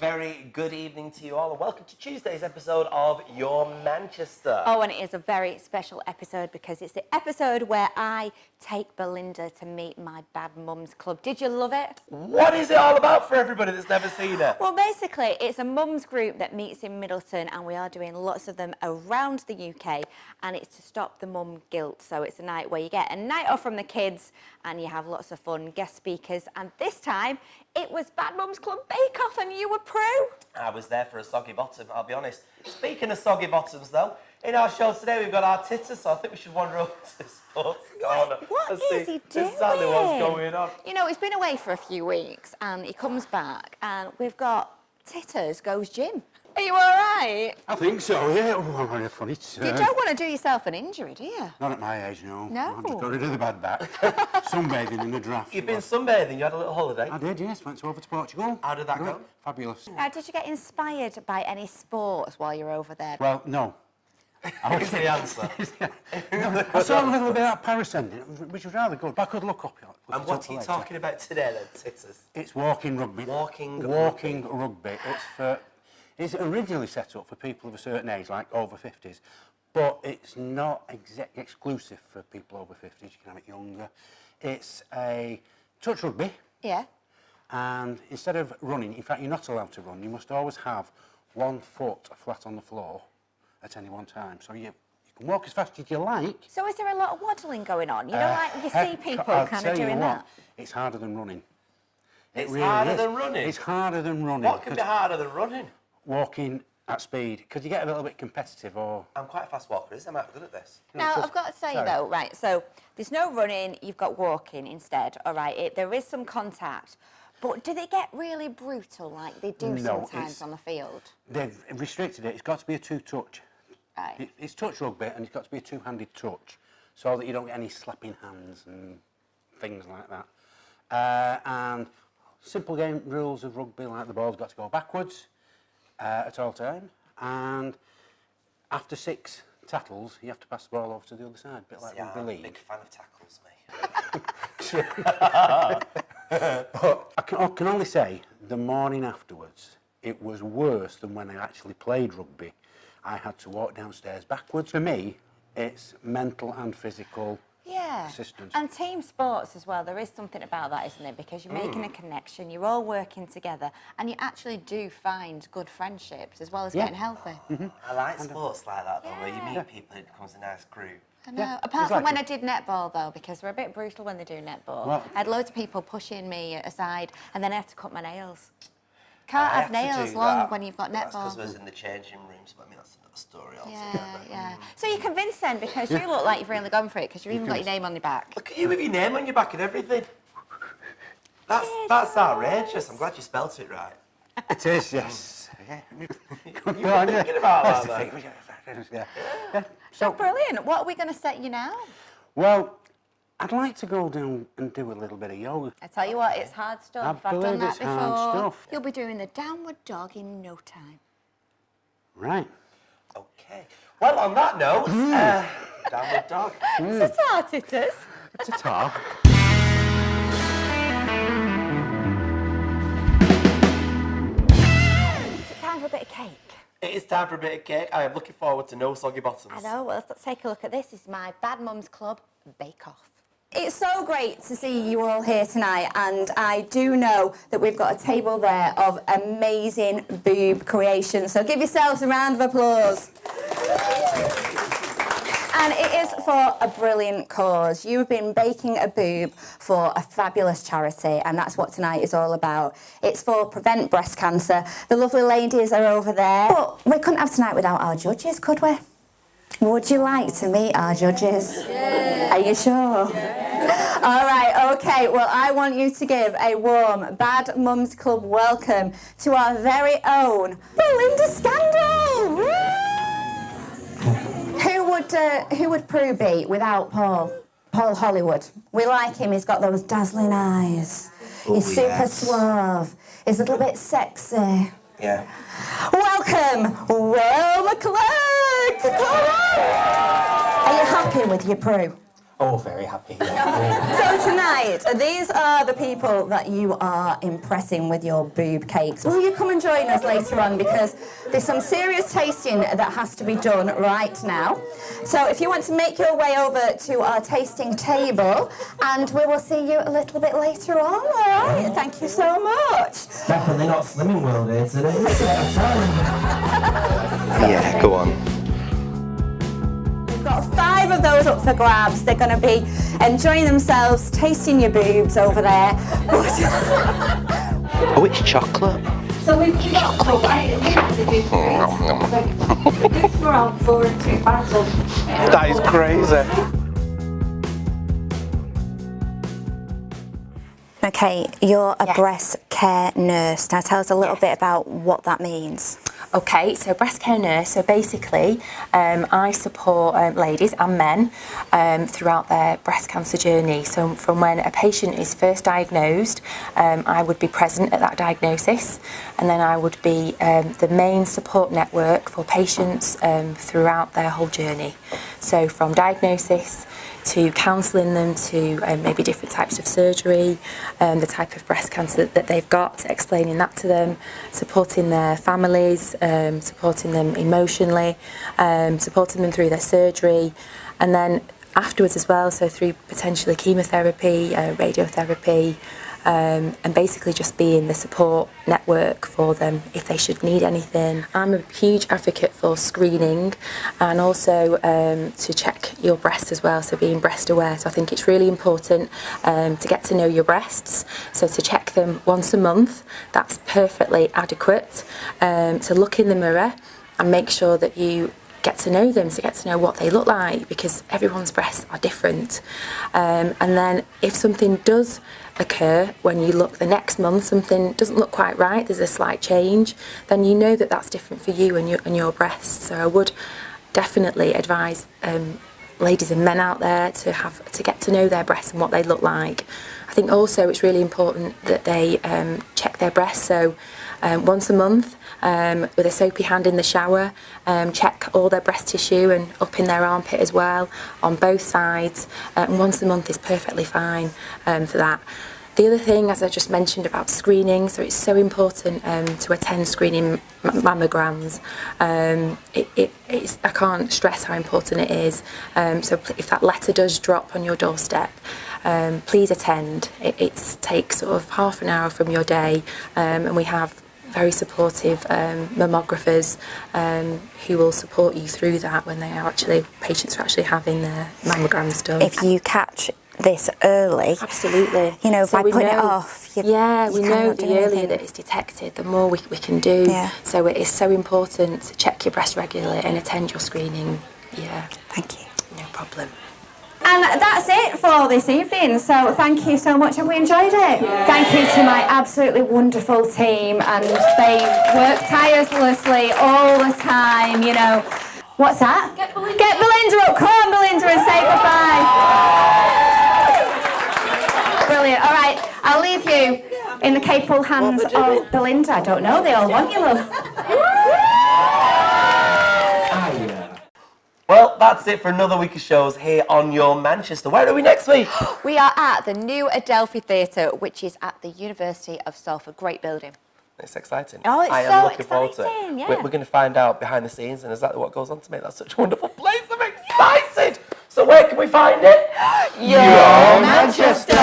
very good evening to you all, and welcome to Tuesday's episode of Your Manchester. Oh, and it is a very special episode because it's the episode where I take Belinda to meet my Bad Mums Club. Did you love it? What is it all about for everybody that's never seen it? Well, basically, it's a mums group that meets in Middleton, and we are doing lots of them around the UK, and it's to stop the mum guilt. So it's a night where you get a night off from the kids, and you have lots of fun, guest speakers, and this time, it was Bad Mums Club Bake Off, and you were Pru. I was there for a soggy bottom, I'll be honest. Speaking of soggy bottoms, though, in our show today we've got our Titters, so I think we should wander over to Sports Corner. What and is see he doing? exactly what's going on. You know, he's been away for a few weeks, and he comes back, and we've got Titters Goes Gym. Are you all right? I think so, yeah. Oh, I'm having a funny turn. You don't want to do yourself an injury, do you? Not at my age, no. No. I've just got rid of the bad back. Sunbathing in the draft. You've been sunbathing, you had a little holiday. I did, yes. Went over to Portugal. How did that go? Fabulous. Did you get inspired by any sports while you're over there? Well, no. What's the answer? I saw a little bit of parascending, which was rather good, but I could look up. And what are you talking about today then, Titters? It's walking rugby. Walking rugby. It's originally set up for people of a certain age, like over 50s, but it's not exclusive for people over 50s. You can have it younger. It's a touch rugby. Yeah. And instead of running, in fact, you're not allowed to run. You must always have 1 foot flat on the floor at any one time. So you can walk as fast as you like. So is there a lot of waddling going on? You know, like you see people kind of doing that? It's harder than running. It's really harder than running? It's harder than running. What could be harder than running? Walking at speed, because you get a little bit competitive or... I'm quite a fast walker, I'm not good at this. Now, I've got to say, though, right, so there's no running, you've got walking instead, all right? There is some contact, but do they get really brutal like they do sometimes on the field? They've restricted it. It's got to be a two-touch. Right. It's touch rugby, and it's got to be a two-handed touch, so that you don't get any slapping hands and things like that. And simple game rules of rugby, like the ball's got to go backwards, at all time, and after 6 tackles, you have to pass the ball over to the other side, a bit like rugby league. I'm a big fan of tackles, mate. But I can only say, the morning afterwards, it was worse than when I actually played rugby. I had to walk downstairs backwards. For me, it's mental and physical assistance. And team sports as well, there is something about that, isn't it? Because you're making a connection, you're all working together, and you actually do find good friendships as well as getting healthy. I like sports like that, though, where you meet people, it becomes a nice group. I know. Apart from when I did netball, though, because we're a bit brutal when they do netball. Well, I had loads of people pushing me aside, and then I had to cut my nails. Can't have nails long when you've got netball. That's because I was in the changing rooms, but I mean, that's another story altogether. Yeah. So you're convinced then, because you look like you've really gone for it, because you've even got your name on your back. Look at you with your name on your back and everything. That's outrageous. I'm glad you spelt it right. It is, yes. You were thinking about that. So brilliant. What are we going to set you now? Well, I'd like to go down and do a little bit of yoga. I tell you what, it's hard stuff. I I've done believe that it's before. hard stuff. You'll be doing the downward dog in no time. Right. Okay. Well, on that note, downward dog. It's a tart, it is. It's a talk. Is it time for a bit of cake? It is time for a bit of cake. I am looking forward to no soggy bottoms. I know, well, let's take a look at this. This is my Bad Mums Club Bake Off. It's so great to see you all here tonight, and I do know that we've got a table there of amazing boob creations, so give yourselves a round of applause. And it is for a brilliant cause. You've been baking a boob for a fabulous charity, and that's what tonight is all about. It's for Prevent Breast Cancer. The lovely ladies are over there. But we couldn't have tonight without our judges, could we? Would you like to meet our judges? Yeah. Are you sure? Yeah. All right, OK. Well, I want you to give a warm Bad Mums Club welcome to our very own Belinda Scandal. Woo! Who would Pru be without Paul? Paul Hollywood. We like him. He's got those dazzling eyes. He's super suave. He's a little bit sexy. Yeah. Welcome, Will McClurg. Come on. Are you happy with your Pru? Oh, very happy. Yeah. So tonight, these are the people that you are impressing with your boob cakes. Will you come and join us later on, because there's some serious tasting that has to be done right now. So if you want to make your way over to our tasting table, and we will see you a little bit later on, all right? Thank you so much. Definitely not Slimming World here today. Yeah, go on. We've got 5 of those up for grabs. They're going to be enjoying themselves, tasting your boobs over there. Oh, it's chocolate. So we've got this for around 4 and 2 battles. That is crazy. Okay, you're a breast care nurse. Now tell us a little bit about what that means. Okay, so breast care nurse, so basically I support ladies and men throughout their breast cancer journey. So from when a patient is first diagnosed, I would be present at that diagnosis, and then I would be the main support network for patients throughout their whole journey. So from diagnosis to counselling them, to maybe different types of surgery, the type of breast cancer that they've got, explaining that to them, supporting their families, supporting them emotionally, supporting them through their surgery, and then afterwards as well, so through potentially chemotherapy, radiotherapy, and basically just being the support network for them if they should need anything. I'm a huge advocate for screening, and also to check your breast as well, so being breast aware. So I think it's really important to get to know your breasts, so to check them once a month, that's perfectly adequate. To look in the mirror and make sure that you get to know them, to get to know what they look like, because everyone's breasts are different. And then if something does occur when you look the next month, something doesn't look quite right, there's a slight change, then you know that that's different for you and your breasts. So I would definitely advise ladies and men out there to get to know their breasts and what they look like. I think also it's really important that they check their breasts, so once a month with a soapy hand in the shower, check all their breast tissue and up in their armpit as well, on both sides, and once a month is perfectly fine for that. The other thing, as I just mentioned about screening, so it's so important to attend screening mammograms. I can't stress how important it is. So if that letter does drop on your doorstep, please attend. It takes sort of half an hour from your day, and we have very supportive mammographers who will support you through that when patients are actually having their mammograms done. If you catch this early, absolutely, you know, so by putting it off, we know the earlier that it's detected, the more we can do. Yeah. So it is so important to check your breast regularly and attend your screening. Yeah. Thank you. No problem. And that's it for this evening, so thank you so much. Have we enjoyed it? Yeah. Thank you to my absolutely wonderful team, and they work tirelessly all the time, you know. What's that? Get Belinda up. Come on, Belinda, and say goodbye. Brilliant. All right, I'll leave you in the capable hands of Belinda. I don't know, they all want you, love. Well, that's it for another week of shows here on Your Manchester. Where are we next week? We are at the new Adelphi Theatre, which is at the University of Salford. Great building. It's exciting. Oh, it's I am so looking forward to it. exciting, yeah. We're going to find out behind the scenes and exactly what goes on to make that such a wonderful place. I'm excited. So where can we find it? Your Manchester.